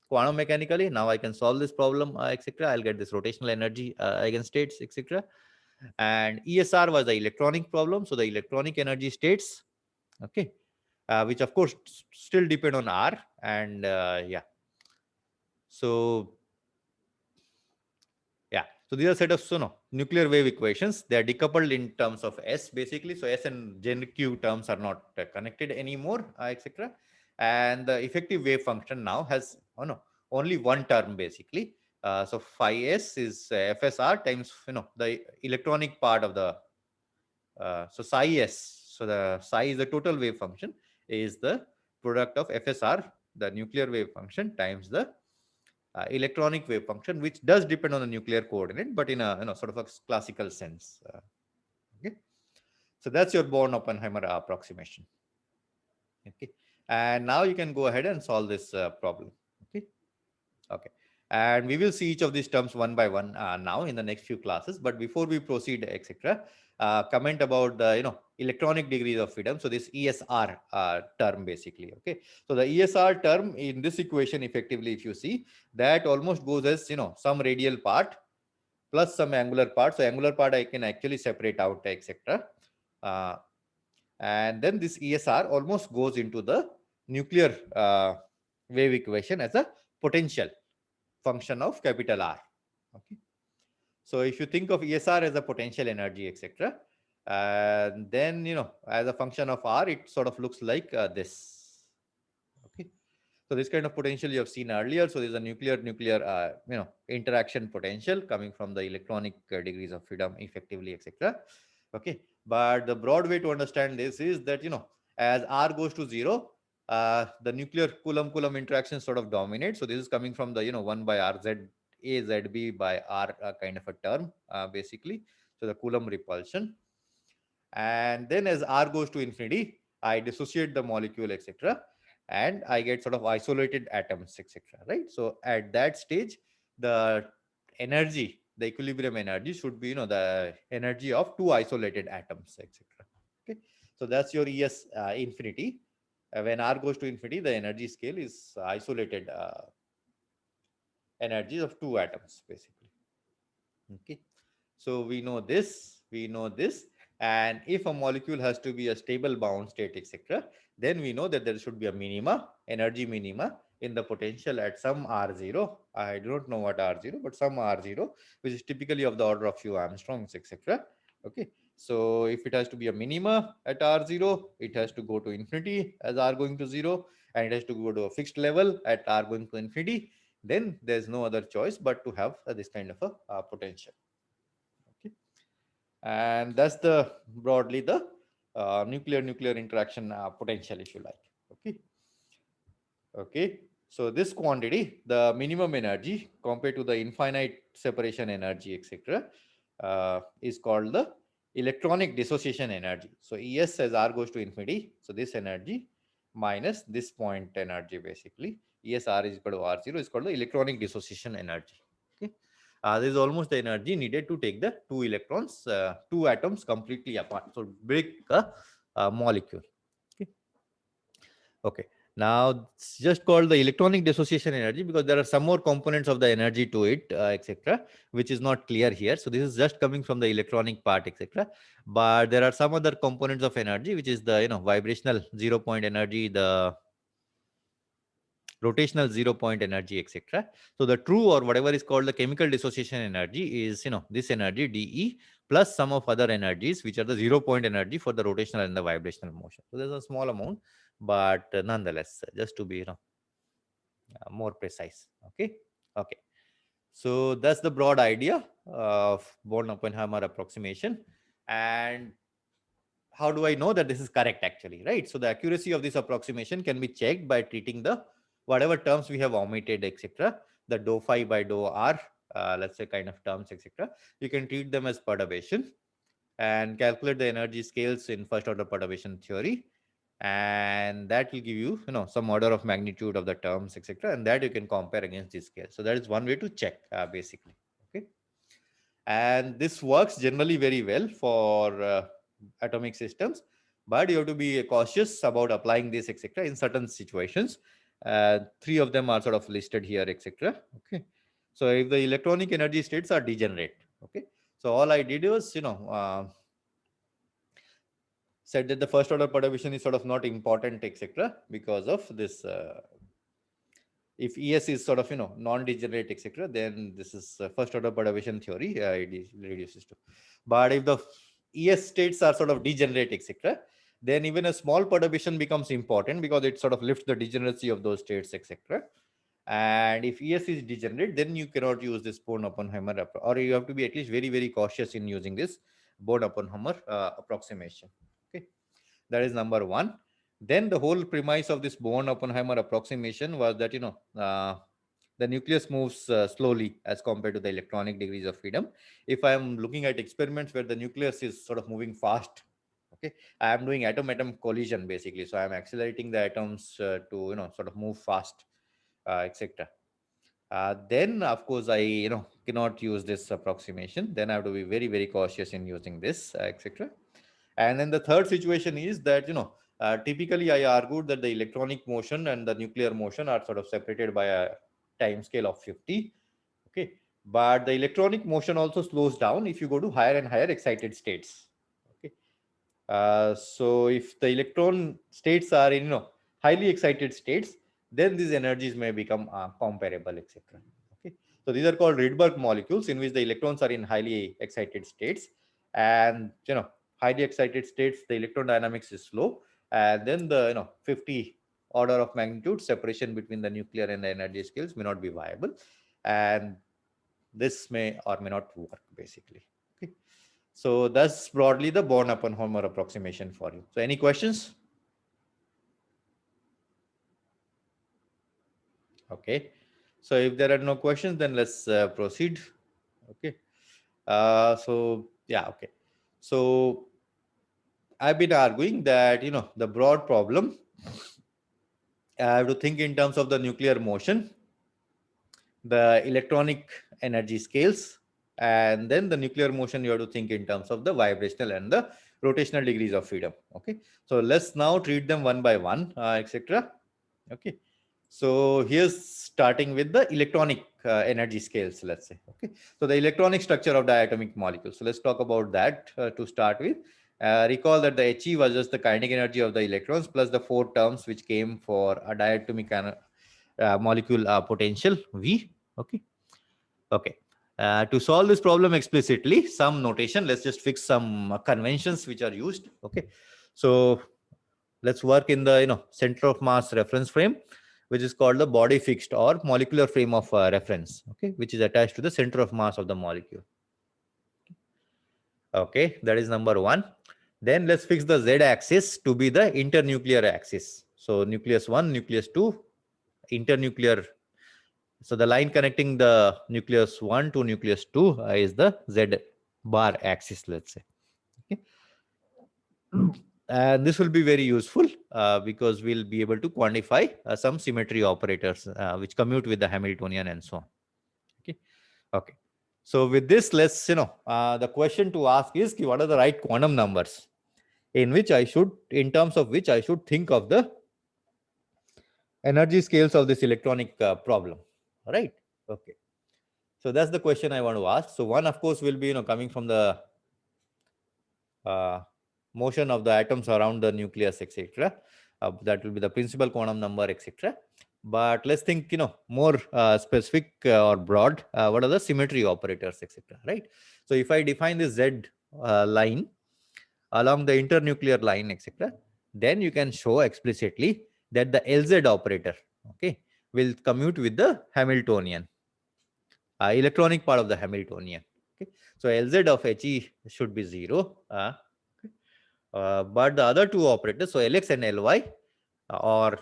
quantum mechanically. Now I can solve this problem, etc. I'll get this rotational energy eigenstates, etc. And ESR was the electronic problem. So the electronic energy states, okay, which of course still depend on R. And yeah, so yeah, so these are set of nuclear wave equations. They are decoupled in terms of S, basically. So S and Gen Q terms are not connected anymore, etc. And the effective wave function now has only one term, basically. So phi S is FSR times the electronic part of the so psi S. So the psi is the total wave function, is the product of FSR, the nuclear wave function, times the electronic wave function, which does depend on the nuclear coordinate, but in a sort of a classical sense. Okay, so that's your Born-Oppenheimer approximation. Okay, and now you can go ahead and solve this problem. Okay, okay. And we will see each of these terms one by one now in the next few classes. But before we proceed, etc., comment about the electronic degrees of freedom. So this ESR term basically. Okay. So the ESR term in this equation, effectively, if you see, that almost goes as some radial part plus some angular part. So angular part I can actually separate out, etc. And then this ESR almost goes into the nuclear wave equation as a potential function of capital R. Okay. So if you think of ESR as a potential energy, etc., then as a function of R, it sort of looks like this. Okay. So this kind of potential you have seen earlier. So there's a nuclear interaction potential coming from the electronic degrees of freedom, effectively, etc. Okay. But the broad way to understand this is that as R goes to 0, the nuclear Coulomb interaction sort of dominates. So this is coming from the 1 by RZ A ZB by R kind of a term, basically. So the Coulomb repulsion. And then as R goes to infinity, I dissociate the molecule, etc., and I get sort of isolated atoms, etc. Right. So at that stage, the energy, the equilibrium energy, should be the energy of two isolated atoms, etc. Okay. So that's your ES infinity. When R goes to infinity, the energy scale is isolated energies of two atoms, basically. Okay. So we know this, and if a molecule has to be a stable bound state, etc., then we know that there should be a minima, energy minima in the potential at some R0. I do not know what R0, but some R0, which is typically of the order of few Armstrongs, etc. Okay. So if it has to be a minima at R0, it has to go to infinity as R going to 0, and it has to go to a fixed level at R going to infinity. Then there's no other choice but to have this kind of a potential. Okay. And that's the broadly the nuclear interaction potential, if you like. Okay. Okay. So this quantity, the minimum energy compared to the infinite separation energy, etc., is called the electronic dissociation energy. So ES as R goes to infinity. So this energy minus this point energy, basically ESR is equal to R0, is called the electronic dissociation energy. Okay. This is almost the energy needed to take the two electrons, two atoms completely apart. So break a molecule. Okay. Okay. Now it's just called the electronic dissociation energy because there are some more components of the energy to it, etc., which is not clear here. So this is just coming from the electronic part, etc. But there are some other components of energy, which is the vibrational 0 point energy, the rotational 0 point energy, etc. So the true, or whatever is called the chemical dissociation energy, is this energy dE plus some of other energies, which are the 0 point energy for the rotational and the vibrational motion. So there's a small amount, but nonetheless, just to be more precise. Okay. Okay. So that's the broad idea of Born-Oppenheimer approximation. And how do I know that this is correct, actually, right? So the accuracy of this approximation can be checked by treating the whatever terms we have omitted, etc., the dou phi by dou r, let's say, kind of terms, etc. You can treat them as perturbation and calculate the energy scales in first order perturbation theory, and that will give you some order of magnitude of the terms, etc., and that you can compare against this scale. So that is one way to check, basically. Okay. And this works generally very well for atomic systems, but you have to be cautious about applying this, etc., in certain situations. Three of them are sort of listed here, etc. Okay. So if the electronic energy states are degenerate, okay, so all I did was said that the first order perturbation is sort of not important, etc., because of this if ES is sort of non-degenerate, etc., then this is first order perturbation theory, it reduces to. But if the ES states are sort of degenerate, etc., then even a small perturbation becomes important because it sort of lifts the degeneracy of those states, etc. And if ES is degenerate, then you cannot use this Born-Oppenheimer, or you have to be at least very, very cautious in using this Born-Oppenheimer approximation. Okay, that is number one. Then the whole premise of this Born-Oppenheimer approximation was that the nucleus moves slowly as compared to the electronic degrees of freedom. If I am looking at experiments where the nucleus is sort of moving fast, okay, I am doing atom-atom collision, basically. So I am accelerating the atoms to sort of move fast, etc. then of course I cannot use this approximation. Then I have to be very, very cautious in using this, etc. And then the third situation is that typically I argued that the electronic motion and the nuclear motion are sort of separated by a time scale of 50. Okay, but the electronic motion also slows down if you go to higher and higher excited states. Okay, so if the electron states are in highly excited states, then these energies may become comparable, etc. Okay, so these are called Rydberg molecules, in which the electrons are in highly excited states, and highly excited states, the electron dynamics is slow, and then the 50 order of magnitude separation between the nuclear and the energy scales may not be viable, and this may or may not work basically. Okay, so that's broadly the Born-Oppenheimer approximation for you. So any questions? Okay, so if there are no questions, then let's proceed. Okay, so yeah, okay, so I've been arguing that the broad problem, I have to think in terms of the nuclear motion, the electronic energy scales, and then the nuclear motion you have to think in terms of the vibrational and the rotational degrees of freedom. Okay, so let's now treat them one by one, etc. Okay, so here's starting with the electronic energy scales, let's say. Okay, so the electronic structure of diatomic molecules, so let's talk about that to start with. Recall that the He was just the kinetic energy of the electrons plus the 4 terms which came for a diatomic molecule potential V. Okay, okay. To solve this problem explicitly, some notation, let's just fix some conventions which are used. Okay, so let's work in the center of mass reference frame, which is called the body fixed or molecular frame of reference. Okay, which is attached to the center of mass of the molecule. Okay, that is number one. Then let's fix the z axis to be the internuclear axis. So nucleus 1, nucleus 2, internuclear. So the line connecting the nucleus 1 to nucleus 2 is the z bar axis, let's say. Okay. And this will be very useful because we'll be able to quantify some symmetry operators which commute with the Hamiltonian and so on. Okay. Okay. So with this, let's, the question to ask is, what are the right quantum numbers in terms of which I should think of the energy scales of this electronic problem, right? Okay. So that's the question I want to ask. So one, of course, will be, coming from the motion of the atoms around the nucleus, etc. That will be the principal quantum number, etc. But let's think, more specific or broad. What are the symmetry operators, etc. Right? So if I define this Z line along the internuclear line, etc., then you can show explicitly that the LZ operator, okay, will commute with the Hamiltonian, electronic part of the Hamiltonian. Okay, so LZ of He should be 0. But the other two operators, so Lx and Ly, or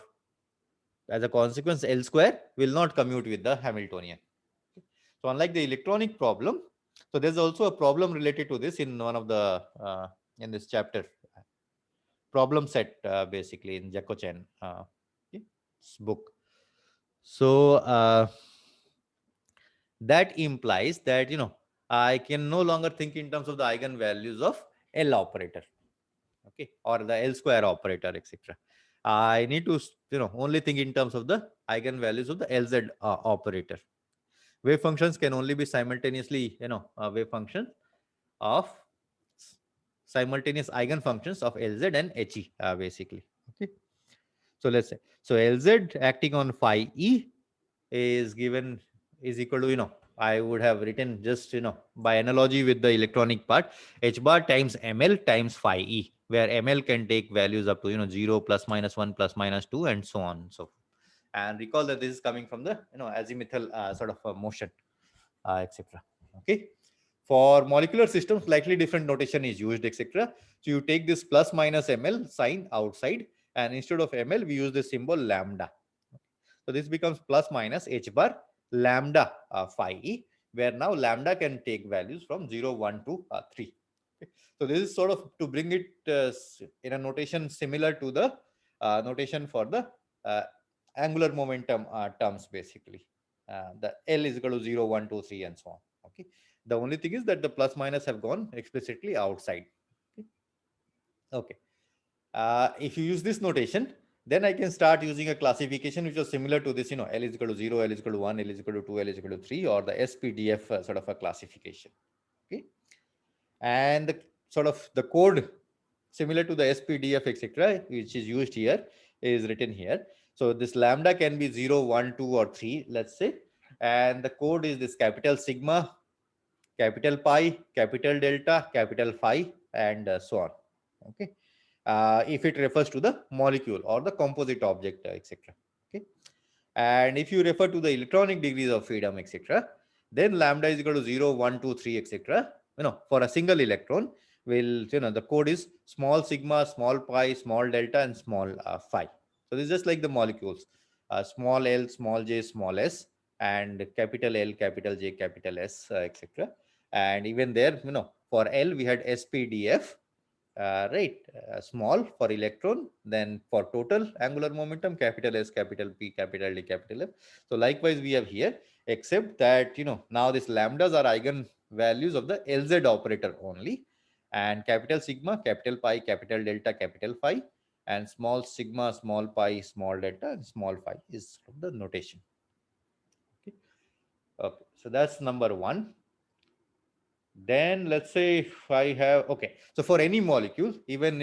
as a consequence L square, will not commute with the Hamiltonian. So unlike the electronic problem, so there's also a problem related to this in one of the in this chapter, problem set basically in Jacko Chen book. So that implies that I can no longer think in terms of the eigenvalues of L operator, okay, or the L square operator, etc. I need to only think in terms of the eigenvalues of the LZ operator. Wave functions can only be simultaneously wave functions of simultaneous eigenfunctions of LZ and He basically. Okay, so let's say, so LZ acting on phi E is equal to I would have written just by analogy with the electronic part, H bar times ML times phi E, where ML can take values up to 0, plus minus 1, plus minus 2, and so on and so forth. And recall that this is coming from the azimuthal sort of motion, etc. Okay, for molecular systems slightly different notation is used, etc. So you take this plus minus ML sign outside, and instead of ML we use the symbol lambda. So this becomes plus minus H bar lambda phi E, where now lambda can take values from 0, 1 to 3. Okay. So this is sort of to bring it in a notation similar to the notation for the angular momentum terms basically. the L is equal to 0, 1, 2, 3, and so on. Okay. The only thing is that the plus minus have gone explicitly outside. Okay. If you use this notation, then I can start using a classification which was similar to this, L is equal to 0, L is equal to 1, L is equal to 2, L is equal to 3, or the SPDF sort of a classification. Okay. And the code similar to the SPDF, etc., which is used here, is written here. So this lambda can be 0, 1, 2, or 3, let's say. And the code is this capital sigma, capital pi, capital delta, capital phi, and so on. Okay. If it refers to the molecule or the composite object, etc. Okay. And if you refer to the electronic degrees of freedom, etc., then lambda is equal to 0, 1, 2, 3, etc. For a single electron, the code is small sigma, small pi, small delta, and small phi. So this is just like the molecules, small l, small j, small s, and capital L, capital J, capital S, etc. And even there, for L we had SPDF, right, small for electron, then for total angular momentum, capital S, capital P, capital D, capital F. So likewise we have here, except that now these lambdas are eigen values of the LZ operator only, and capital sigma, capital pi, capital delta, capital phi, and small sigma, small pi, small delta, and small phi is the notation. Okay, so that's number one. Then let's say if I have, okay, so for any molecule, even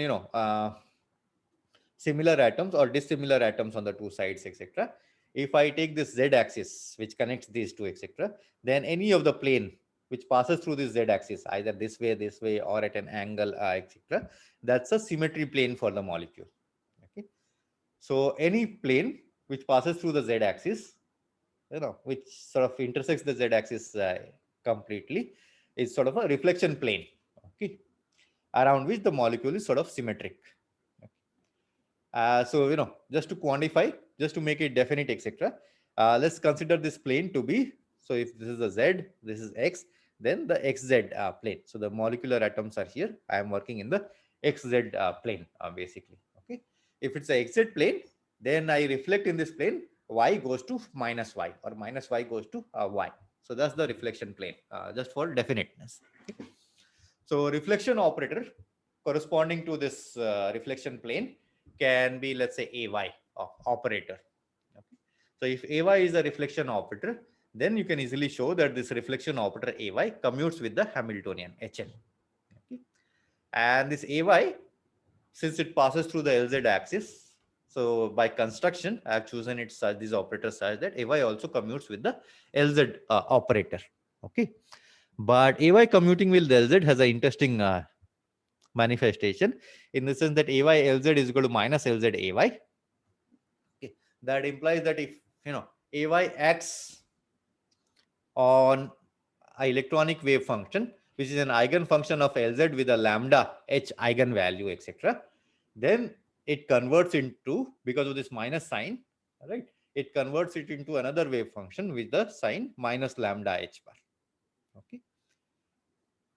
similar atoms or dissimilar atoms on the two sides, etc., if I take this z axis which connects these two, etc., then any of the plane which passes through this z axis, either this way, or at an angle, etc., that's a symmetry plane for the molecule. Okay, so any plane which passes through the z axis, which sort of intersects the z axis completely, is sort of a reflection plane, okay, around which the molecule is sort of symmetric. So just to quantify, just to make it definite, etc., let's consider this plane to be, so if this is a z, this is x, then the xz plane. So the molecular atoms are here. I am working in the xz plane, basically. Okay, if it's a xz plane, then I reflect in this plane, y goes to minus y, or minus y goes to y. So that's the reflection plane, just for definiteness. Okay? So reflection operator corresponding to this reflection plane can be, let's say, AY operator. Okay. So if AY is a reflection operator, then you can easily show that this reflection operator AY commutes with the Hamiltonian HL. Okay. And this AY, since it passes through the LZ axis, so by construction, I have chosen it such, these operators such that AY also commutes with the LZ operator. Okay. But AY commuting with LZ has an interesting manifestation, in the sense that AY LZ is equal to minus LZ AY. Okay. That implies that if AY acts on an electronic wave function, which is an eigenfunction of LZ with a lambda h eigenvalue, etc., then it converts into, because of this minus sign, right, it converts it into another wave function with the sign minus lambda h bar. Okay.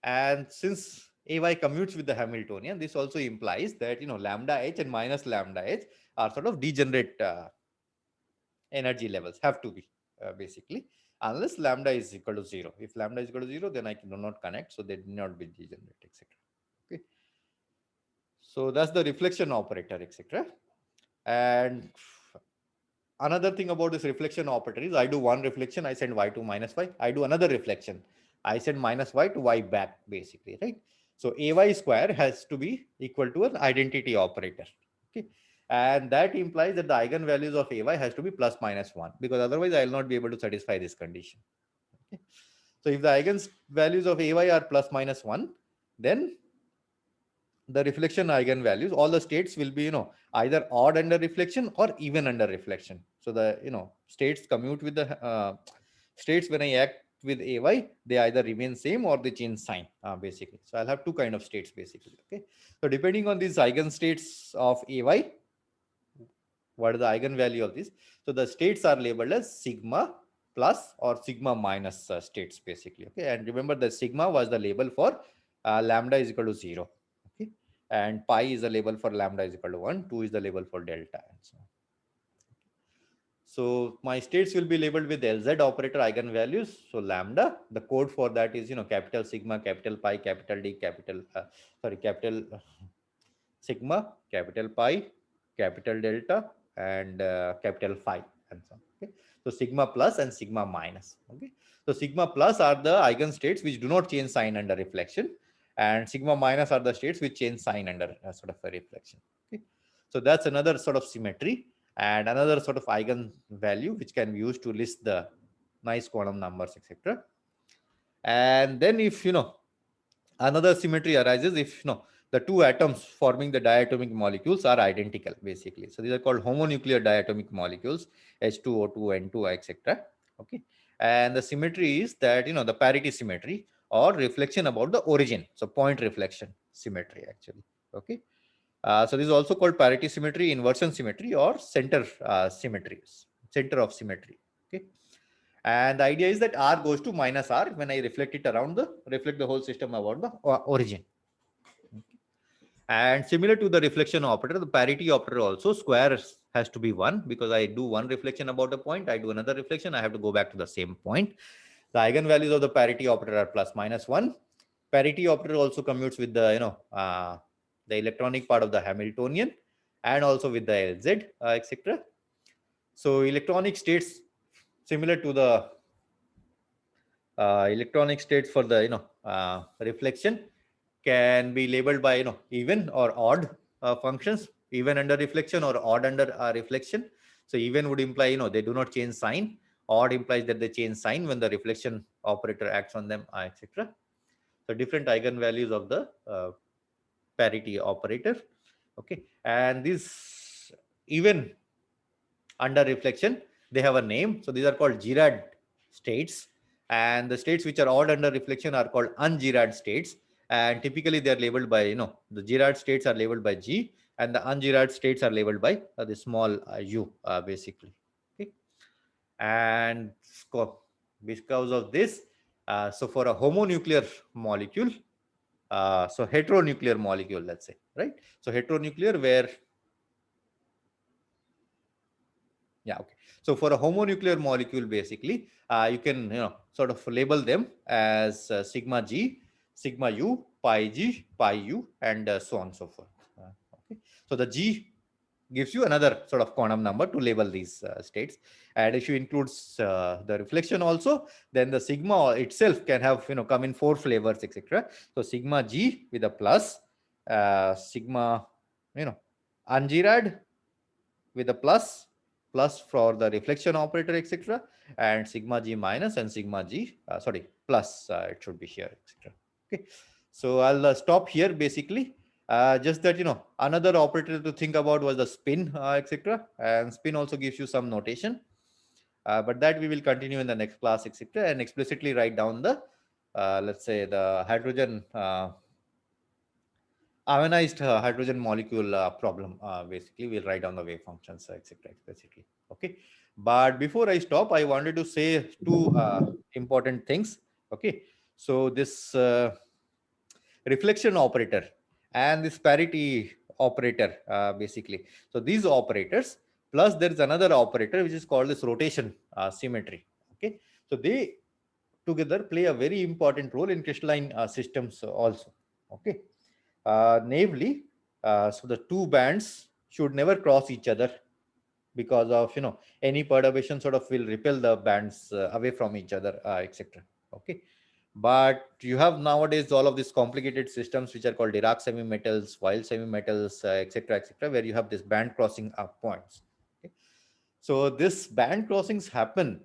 And since AY commutes with the Hamiltonian, this also implies that lambda h and minus lambda h are sort of degenerate energy levels, have to be, basically, unless lambda is equal to 0. If lambda is equal to 0, then I do not connect, so they do not be degenerate, etc. Okay, so that's the reflection operator, etc. And another thing about this reflection operator is, I do one reflection, I send y to minus y. I do another reflection, I send minus y to y back, basically, right? So AY square has to be equal to an identity operator. Okay. And that implies that the eigenvalues of AY has to be plus minus 1, because otherwise I will not be able to satisfy this condition. Okay. So if the eigenvalues of AY are plus minus 1, then the reflection eigenvalues, all the states will be, either odd under reflection or even under reflection. So the, states commute with the states when I act with AY, they either remain same or they change sign, basically. So I'll have two kind of states, basically. Okay. So depending on these eigenstates of AY, what is the eigenvalue of this? So the states are labeled as sigma plus or sigma minus states, basically. Okay. And remember, the sigma was the label for lambda is equal to 0. Okay. And pi is the label for lambda is equal to 1, 2 is the label for delta, and so on. So my states will be labeled with LZ operator eigenvalues. So lambda, the code for that is, capital sigma, capital pi, capital D, capital sigma, capital pi, capital delta, and capital phi, and so on. Okay. So sigma plus and sigma minus. Okay. So sigma plus are the eigenstates which do not change sign under reflection, and sigma minus are the states which change sign under sort of a reflection. Okay. So that's another sort of symmetry and another sort of eigenvalue which can be used to list the nice quantum numbers, etc. And then if another symmetry arises if the two atoms forming the diatomic molecules are identical, basically. So these are called homonuclear diatomic molecules, H2O2, N2, etc. Okay. And the symmetry is that the parity symmetry or reflection about the origin. So point reflection symmetry, actually. Okay. So this is also called parity symmetry, inversion symmetry, or center symmetries, center of symmetry. Okay. And the idea is that R goes to minus R when I reflect it around reflect the whole system about the origin. Okay. And similar to the reflection operator, the parity operator also, square has to be 1, because I do one reflection about a point, I do another reflection, I have to go back to the same point. The eigenvalues of the parity operator are plus minus 1. Parity operator also commutes with the the electronic part of the Hamiltonian and also with the LZ, etc. So electronic states similar to the electronic states for the reflection can be labeled by even or odd functions, even under reflection or odd under reflection. So even would imply they do not change sign. Odd implies that they change sign when the reflection operator acts on them, etc. So different eigenvalues of the parity operator. Okay, and these even under reflection, they have a name. So these are called Girard states, and the states which are odd under reflection are called un-Girard states. And typically they are labeled by the Girard states are labeled by G, and the un-Girard states are labeled by the small u, basically. Okay, and because of this, so for a homonuclear molecule, so heteronuclear molecule, let's say, right? So heteronuclear where okay. So for a homonuclear molecule, basically, you can sort of label them as sigma G, sigma U, pi G, pi U, and so on and so forth. Okay. So the G gives you another sort of quantum number to label these states, and if you include the reflection also, then the sigma itself can have come in 4 flavors, etc. So sigma G with a plus, sigma ungirad with a plus for the reflection operator, etc., and sigma G minus and sigma G plus, it should be here, etc. Okay, so I'll stop here, basically. Just that another operator to think about was the spin, etc., and spin also gives you some notation, but that we will continue in the next class, etc., and explicitly write down the let's say the hydrogen ionized hydrogen molecule problem. Basically, we'll write down the wave functions, etc., explicitly. Okay, but before I stop, I wanted to say two important things. Okay, so this reflection operator and this parity operator, basically. So these operators, plus there is another operator which is called this rotation symmetry. Okay, so they together play a very important role in crystalline systems also. Okay, namely, so the two bands should never cross each other, because of any perturbation sort of will repel the bands away from each other, etc. Okay, but you have nowadays all of these complicated systems which are called Dirac semi-metals, Weil semi-metals, etc., etc., where you have this band crossing points. Okay? So this band crossings happen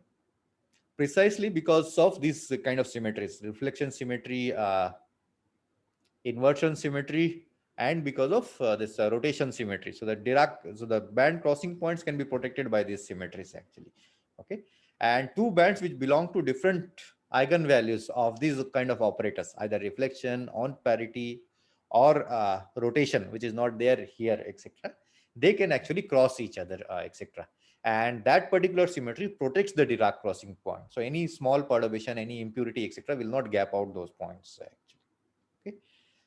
precisely because of these kind of symmetries: reflection symmetry, inversion symmetry, and because of this rotation symmetry. So the band crossing points can be protected by these symmetries, actually. Okay, and two bands which belong to different eigenvalues of these kind of operators, either reflection, on parity, or rotation, which is not there here, etc., they can actually cross each other, etc., and that particular symmetry protects the Dirac crossing point. So any small perturbation, any impurity, etc., will not gap out those points, actually. Okay,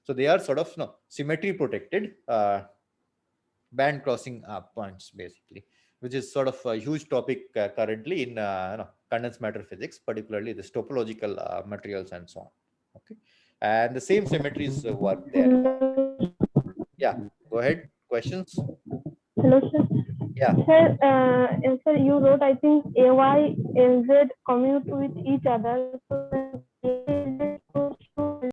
so they are sort of symmetry protected band crossing points, basically. which is sort of a huge topic currently in condensed matter physics, particularly the topological materials and so on. Okay, and the same symmetries work there. Yeah, go ahead. Questions? Hello, sir. Yeah. Sir, you wrote, I think, AY, LZ commute with each other. So